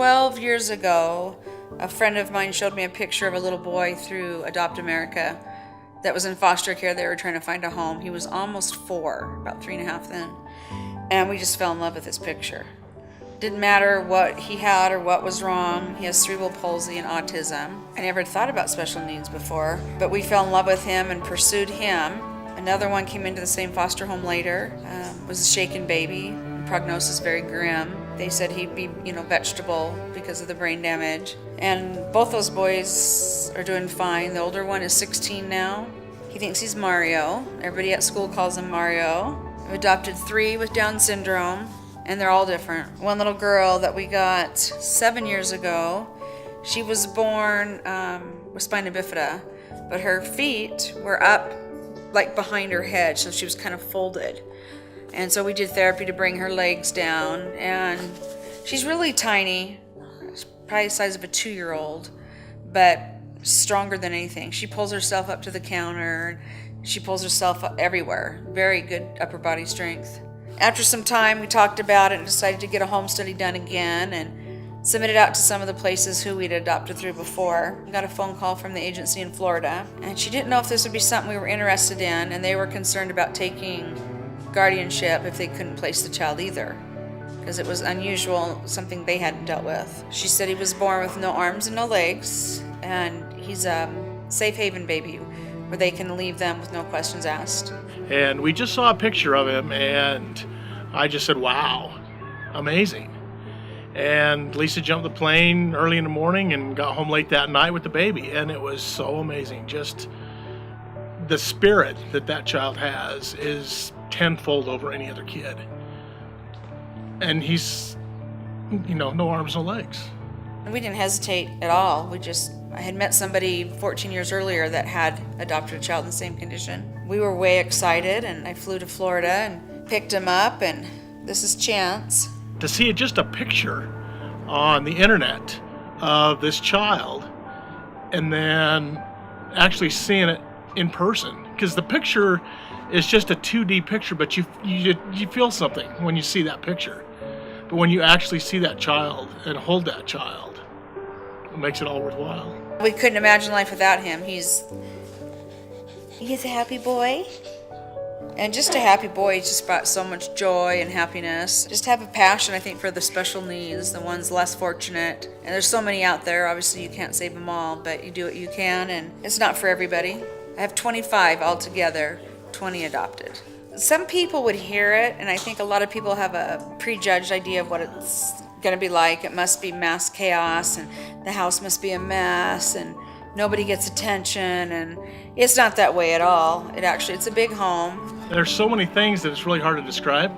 12 years ago, a friend of mine showed me a picture of a little boy through Adopt America that was in foster care. They were trying to find a home. He was almost 4, about 3.5 then. And we just fell in love with this picture. Didn't matter what he had or what was wrong. He has cerebral palsy and autism. I never thought about special needs before, but we fell in love with him and pursued him. Another one came into the same foster home later, was a shaken baby. Prognosis very grim. They said he'd be, vegetable because of the brain damage. And both those boys are doing fine. The older one is 16 now. He thinks he's Mario. Everybody at school calls him Mario. I've adopted 3 with Down syndrome, and they're all different. One little girl that we got 7 years ago, she was born with spina bifida, but her feet were up like behind her head, so she was kind of folded. And so we did therapy to bring her legs down, and she's really tiny, probably the size of a 2-year-old, but stronger than anything. She pulls herself up to the counter. She pulls herself up everywhere. Very good upper body strength. After some time, we talked about it and decided to get a home study done again and submit it out to some of the places who we'd adopted through before. We got a phone call from the agency in Florida, and she didn't know if this would be something we were interested in, and they were concerned about taking guardianship if they couldn't place the child either, because it was unusual, something they hadn't dealt with. She said he was born with no arms and no legs, and he's a safe haven baby where they can leave them with no questions asked. And we just saw a picture of him, and I just said, wow, amazing. And Lisa jumped the plane early in the morning and got home late that night with the baby, and it was so amazing. Just the spirit that child has is tenfold over any other kid. And he's, no arms, no legs. And we didn't hesitate at all. I had met somebody 14 years earlier that had adopted a child in the same condition. We were way excited, and I flew to Florida and picked him up, and this is Chance. To see just a picture on the internet of this child and then actually seeing it in person, because the picture is just a 2D picture, but you feel something when you see that picture. But when you actually see that child and hold that child, it makes it all worthwhile. We couldn't imagine life without him. He's a happy boy. And just a happy boy, he just brought so much joy and happiness. Just have a passion, I think, for the special needs, the ones less fortunate. And there's so many out there. Obviously, you can't save them all, but you do what you can, and it's not for everybody. I have 25 altogether, 20 adopted. Some people would hear it, and I think a lot of people have a prejudged idea of what it's going to be like. It must be mass chaos, and the house must be a mess, and nobody gets attention, and it's not that way at all. It's a big home. There's so many things that it's really hard to describe.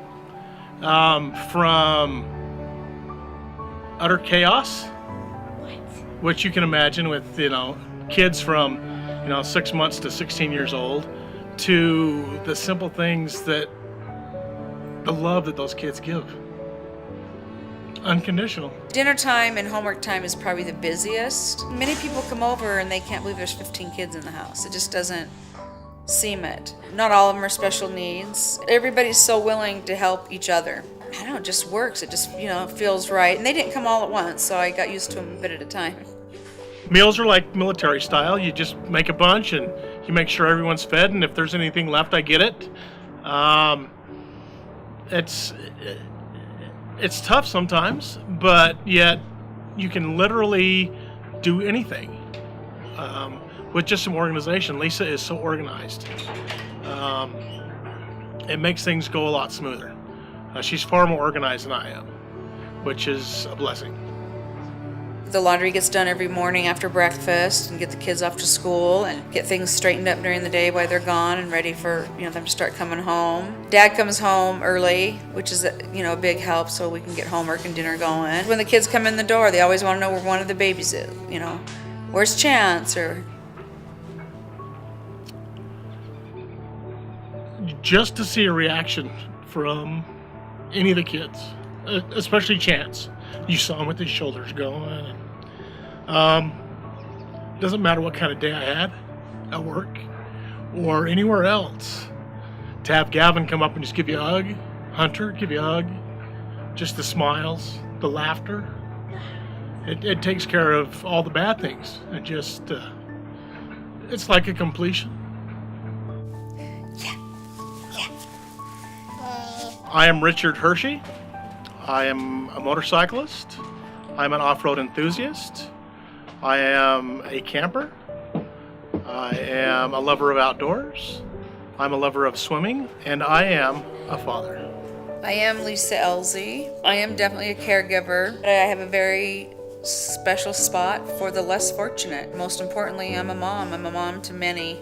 From utter chaos, which you can imagine with, kids from, 6 months to 16 years old, to the simple things that the love that those kids give. Unconditional. Dinner time and homework time is probably the busiest. Many people come over and they can't believe there's 15 kids in the house. It just doesn't seem it. Not all of them are special needs. Everybody's so willing to help each other. I don't know, it just works. It just, feels right. And they didn't come all at once, so I got used to them a bit at a time. Meals are like military style. You just make a bunch and you make sure everyone's fed, and if there's anything left, I get it. It's tough sometimes, but yet you can literally do anything with just some organization. Lisa is so organized. It makes things go a lot smoother. She's far more organized than I am, which is a blessing. The laundry gets done every morning after breakfast, and get the kids off to school and get things straightened up during the day while they're gone and ready for them to start coming home. Dad comes home early, which is a big help, so we can get homework and dinner going. When the kids come in the door, they always want to know where one of the babies is. Where's Chance? Or just to see a reaction from any of the kids, especially Chance. You saw him with his shoulders going. Doesn't matter what kind of day I had at work or anywhere else. To have Gavin come up and just give you a hug, Hunter give you a hug, just the smiles, the laughter, it takes care of all the bad things. It just, it's like a completion. Yeah. I am Richard Hershey. I am a motorcyclist. I'm an off-road enthusiast. I am a camper. I am a lover of outdoors. I'm a lover of swimming, and I am a father. I am Lisa Elsey. I am definitely a caregiver. I have a very special spot for the less fortunate. Most importantly, I'm a mom. I'm a mom to many.